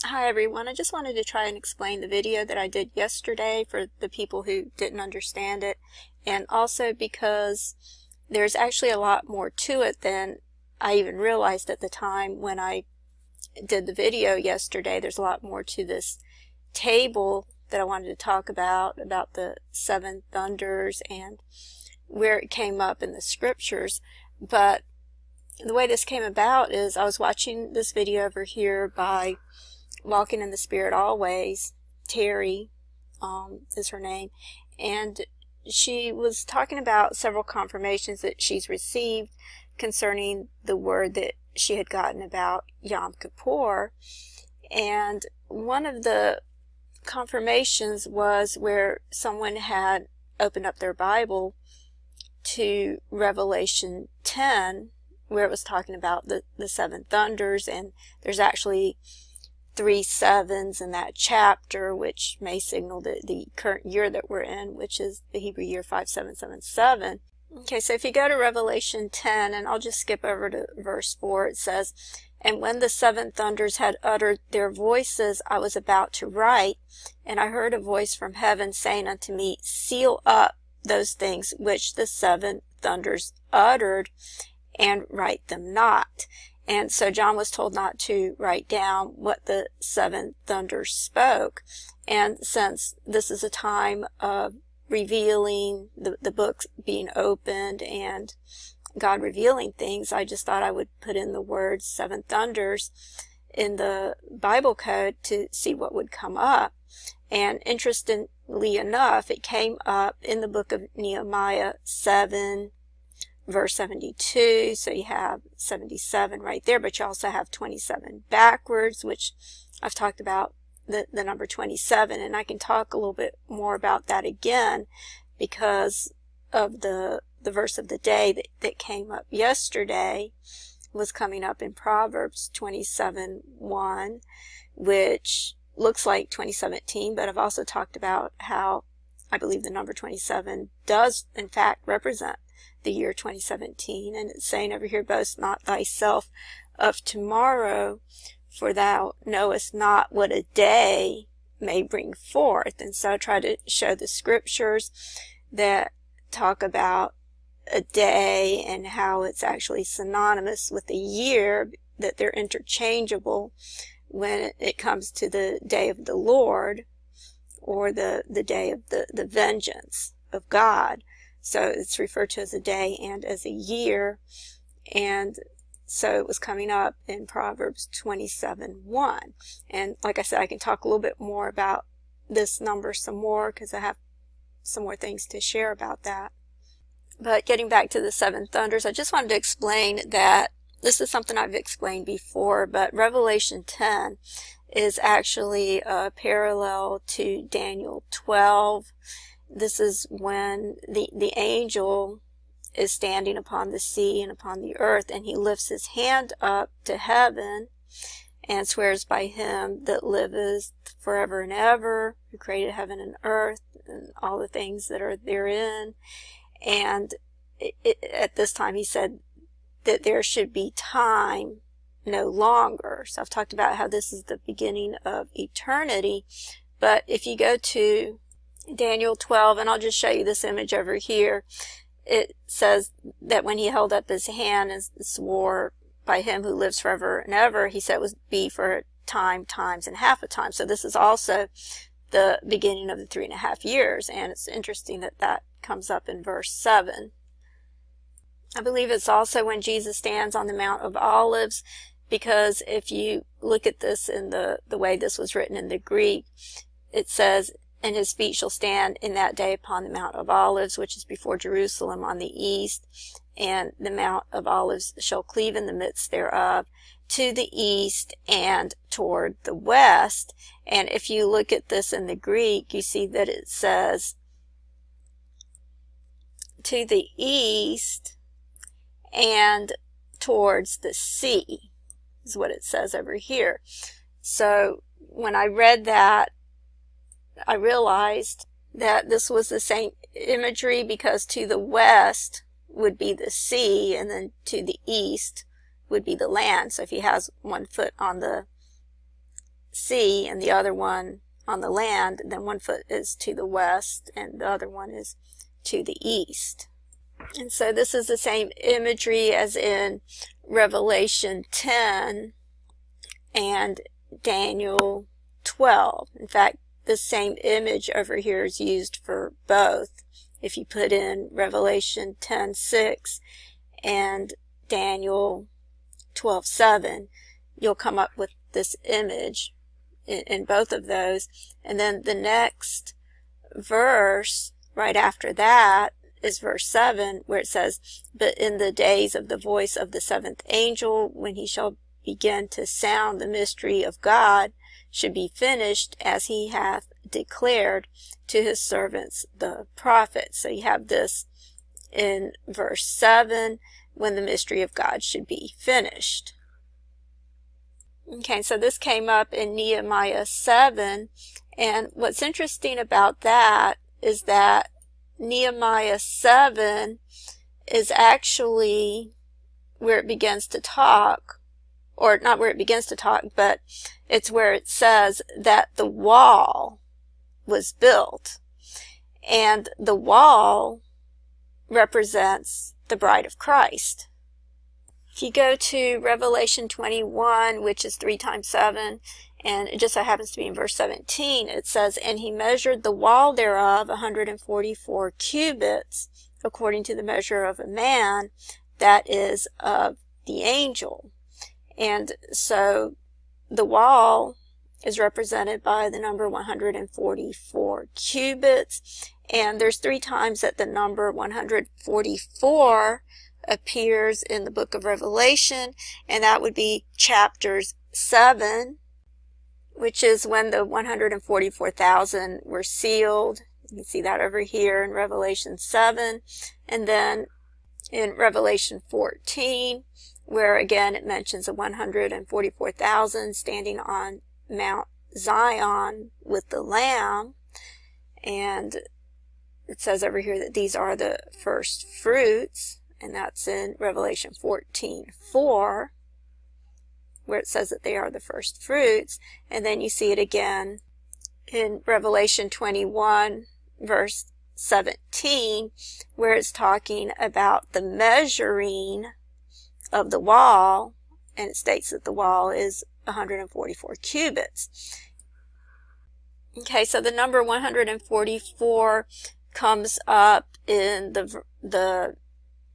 Hi everyone, I just wanted to try and explain the video that I did yesterday for the people who didn't understand it, and also because there's actually a lot more to it than I even realized at the time when I did the video yesterday. There's a lot more to this table that I wanted to talk about the seven thunders and where it came up in the scriptures. But the way this came about is I was watching this video over here by Walking in the Spirit Always. Terry is her name, and she was talking about several confirmations that she's received concerning the word that she had gotten about Yom Kippur. And one of the confirmations was where someone had opened up their Bible to Revelation 10, where it was talking about the seven thunders, and there's actually 3 sevens in that chapter, which may signal the current year that we're in, which is the Hebrew year 5777. Okay, so if you go to Revelation 10, and I'll just skip over to verse 4, it says, "And when the seven thunders had uttered their voices, I was about to write, and I heard a voice from heaven saying unto me, Seal up those things which the seven thunders uttered, and write them not." And so John was told not to write down what the seven thunders spoke. And since this is a time of revealing, the books being opened and God revealing things, I just thought I would put in the words seven thunders in the Bible code to see what would come up. And interestingly enough, it came up in the book of Nehemiah 7, verse 72, so you have 77 right there, but you also have 27 backwards, which I've talked about the number 27, and I can talk a little bit more about that again because of the verse of the day that came up yesterday was coming up in Proverbs 27:1, which looks like 2017, but I've also talked about how I believe the number 27 does in fact represent the year 2017, and it's saying over here, "Boast not thyself of tomorrow, for thou knowest not what a day may bring forth." And so I try to show the scriptures that talk about a day and how it's actually synonymous with a year, that they're interchangeable when it comes to the day of the Lord or the day of the vengeance of God. So it's referred to as a day and as a year. And so it was coming up in Proverbs 27:1. And like I said, I can talk a little bit more about this number some more because I have some more things to share about that. But getting back to the seven thunders, I just wanted to explain that this is something I've explained before, but Revelation 10 is actually a parallel to Daniel 12. This is when the angel is standing upon the sea and upon the earth, and he lifts his hand up to heaven and swears by him that liveth forever and ever, who created heaven and earth and all the things that are therein. And at this time he said that there should be time no longer. So I've talked about how this is the beginning of eternity. But if you go to Daniel 12, and I'll just show you this image over here, it says that when he held up his hand and swore by him who lives forever and ever, he said it would be for a time, times, and half a time. So this is also the beginning of the 3.5 years, and it's interesting that that comes up in verse 7. I believe it's also when Jesus stands on the Mount of Olives, because if you look at this in the way this was written in the Greek, it says, "And his feet shall stand in that day upon the Mount of Olives, which is before Jerusalem on the east, and the Mount of Olives shall cleave in the midst thereof, to the east and toward the west." And if you look at this in the Greek, you see that it says, "to the east and towards the sea," is what it says over here. So when I read that, I realized that this was the same imagery, because to the west would be the sea, and then to the east would be the land. So if he has one foot on the sea and the other one on the land, then one foot is to the west and the other one is to the east. And so this is the same imagery as in Revelation 10 and Daniel 12. In fact, the same image over here is used for both. If you put in Revelation 10:6 and Daniel 12:7, you'll come up with this image in both of those. And then the next verse right after that is verse 7, where it says, "But in the days of the voice of the seventh angel, when he shall begin to sound, the mystery of God should be finished, as he hath declared to his servants the prophets." So you have this in verse 7, when the mystery of God should be finished. Okay, so this came up in Nehemiah 7, and what's interesting about that is that Nehemiah 7 is actually where it begins to talk, or not where it begins to talk, but it's where it says that the wall was built. And the wall represents the bride of Christ. If you go to Revelation 21, which is 3 times 7, and it just so happens to be in verse 17, it says, "And he measured the wall thereof 144 cubits, according to the measure of a man, that is of the angel." And so the wall is represented by the number 144 cubits, and there's 3 times that the number 144 appears in the book of Revelation, and that would be chapters 7, which is when the 144,000 were sealed. You can see that over here in Revelation 7, and then in Revelation 14, where again it mentions the 144,000 standing on Mount Zion with the Lamb, and it says over here that these are the first fruits, and that's in Revelation 14:4, where it says that they are the first fruits. And then you see it again in Revelation 21 verse 17, where it's talking about the measuring of the wall, and it states that the wall is 144 cubits. Okay, so the number 144 comes up in the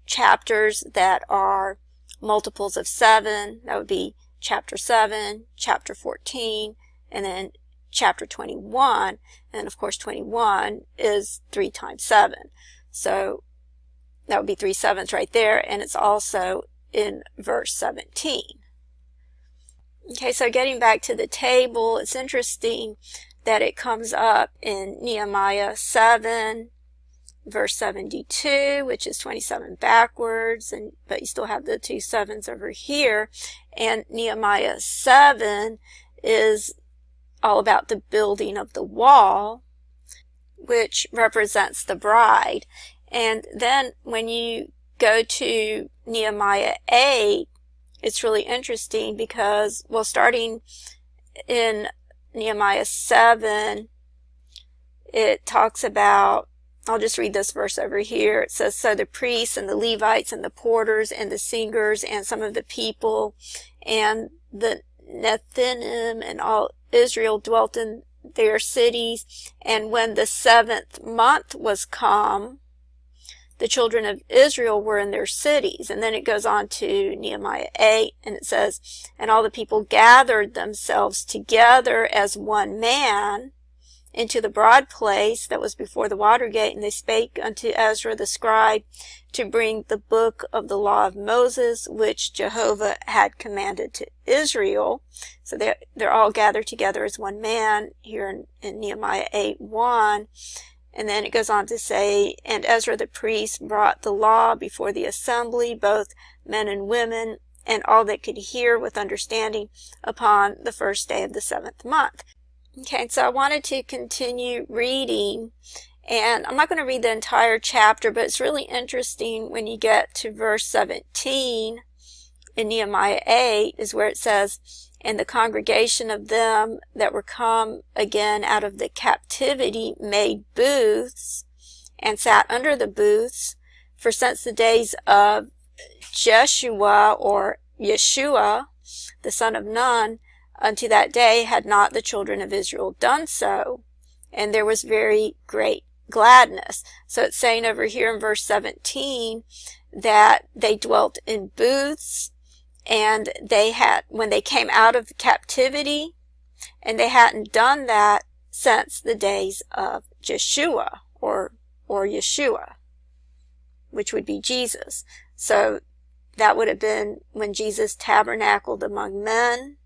chapters that are multiples of 7. That would be chapter 7, chapter 14, and then chapter 21. And of course 21 is 3 times 7. So that would be 3 sevens right there, and it's also in verse 17. Okay, so getting back to the table, it's interesting that it comes up in Nehemiah 7, verse 72, which is 27 backwards, but you still have the 2 sevens over here. And Nehemiah 7 is all about the building of the wall, which represents the bride. And then when you go to Nehemiah 8, it's really interesting because, well, starting in Nehemiah 7, it talks about, I'll just read this verse over here. It says, "So the priests and the Levites and the porters and the singers and some of the people and the Nethinim and all Israel dwelt in their cities. And when the 7th month was come, the children of Israel were in their cities." And then it goes on to Nehemiah 8, and it says, "And all the people gathered themselves together as one man into the broad place that was before the water gate, and they spake unto Ezra the scribe to bring the book of the law of Moses, which Jehovah had commanded to Israel." So they're all gathered together as one man here in Nehemiah 8:1. And then it goes on to say, "And Ezra the priest brought the law before the assembly, both men and women, and all that could hear with understanding, upon the first day of the 7th month." Okay, so I wanted to continue reading, and I'm not going to read the entire chapter, but it's really interesting when you get to verse 17 in Nehemiah 8, is where it says, And the congregation of them that were come again out of the captivity made booths, and sat under the booths, for since the days of Jeshua, or Yeshua, the son of Nun, unto that day had not the children of Israel done so. And there was very great gladness. So it's saying over here in verse 17 that they dwelt in booths, and they had, when they came out of captivity, and they hadn't done that since the days of Jeshua, or Yeshua, which would be Jesus. So that would have been when Jesus tabernacled among men,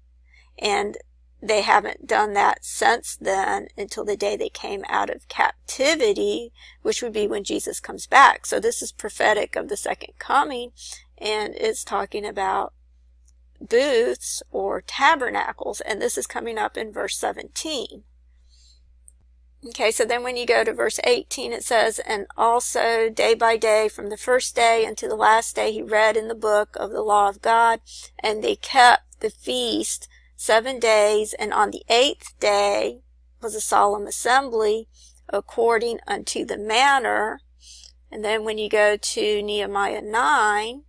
and they haven't done that since then until the day they came out of captivity, which would be when Jesus comes back. So this is prophetic of the second coming, and it's talking about booths or tabernacles, and this is coming up in verse 17. Okay, so then when you go to verse 18, it says, and also day by day, from the first day unto the last day, he read in the book of the law of God, and they kept the feast 7 days, and on the 8th day was a solemn assembly, according unto the manner. And then when you go to Nehemiah 9,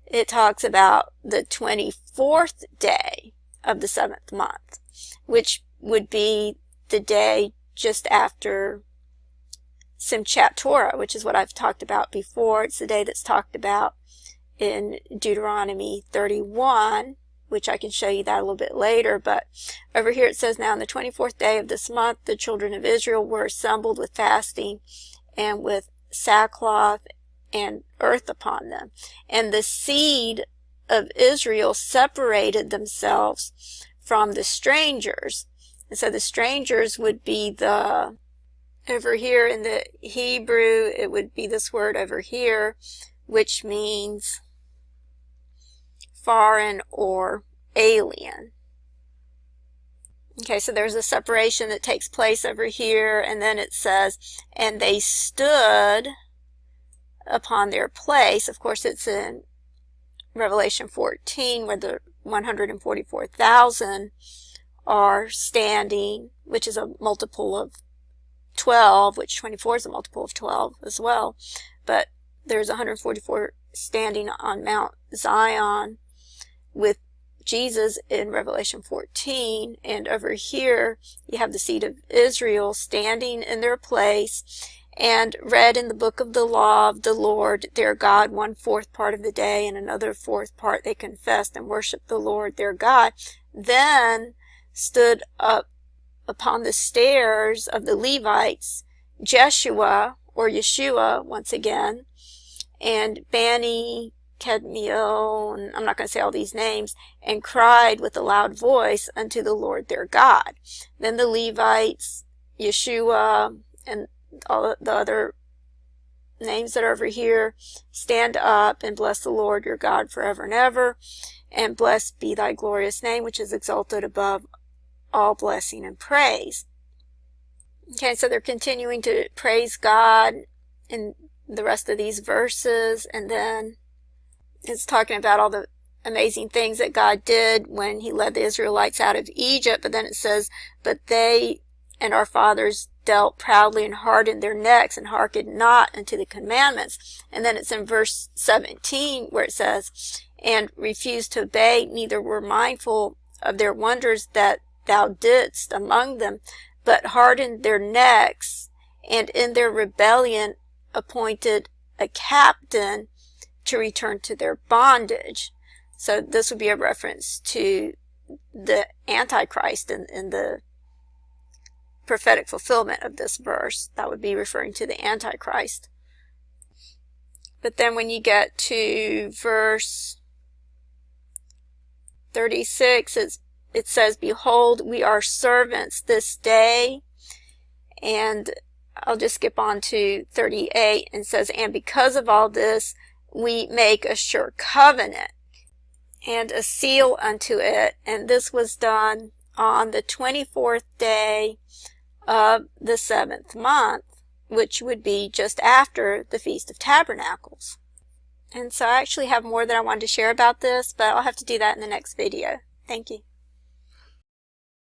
it talks about the 24th day of the 7th month, which would be the day just after Simchat Torah, which is what I've talked about before. It's the day that's talked about in Deuteronomy 31, which I can show you that a little bit later. But over here it says, now on the 24th day of this month, the children of Israel were assembled with fasting and with sackcloth and earth upon them. And the seed of Israel separated themselves from the strangers. And so the strangers would be over here in the Hebrew, it would be this word over here, which means foreign or alien. Okay, so there's a separation that takes place over here, and then it says, and they stood upon their place. Of course, it's in Revelation 14 where the 144,000 are standing, which is a multiple of 12, which 24 is a multiple of 12 as well. But there's 144 standing on Mount Zion with Jesus in Revelation 14, and over here you have the seed of Israel standing in their place and read in the book of the law of the Lord their God 1/4 part of the day, and another 4th part they confessed and worshiped the Lord their God. Then stood up upon the stairs of the Levites Jeshua, or Yeshua once again, and Bani, Kadmiel, and I'm not going to say all these names, and cried with a loud voice unto the Lord their God. Then the Levites, Yeshua, and all the other names that are over here, stand up and bless the Lord your God forever and ever, and blessed be thy glorious name, which is exalted above all blessing and praise. Okay, so they're continuing to praise God in the rest of these verses, and then it's talking about all the amazing things that God did when he led the Israelites out of Egypt. But then it says, but they and our fathers dealt proudly and hardened their necks and hearkened not unto the commandments. And then it's in verse 17 where it says, and refused to obey, neither were mindful of their wonders that thou didst among them, but hardened their necks, and in their rebellion appointed a captain to return to their bondage. So this would be a reference to the Antichrist in the prophetic fulfillment of this verse. That would be referring to the Antichrist. But then when you get to verse 36, it says, behold, we are servants this day. And I'll just skip on to 38, and says, and because of all this, we make a sure covenant and a seal unto it. And this was done on the 24th day of the 7th month, which would be just after the Feast of Tabernacles. And so I actually have more that I wanted to share about this, but I'll have to do that in the next video. Thank you.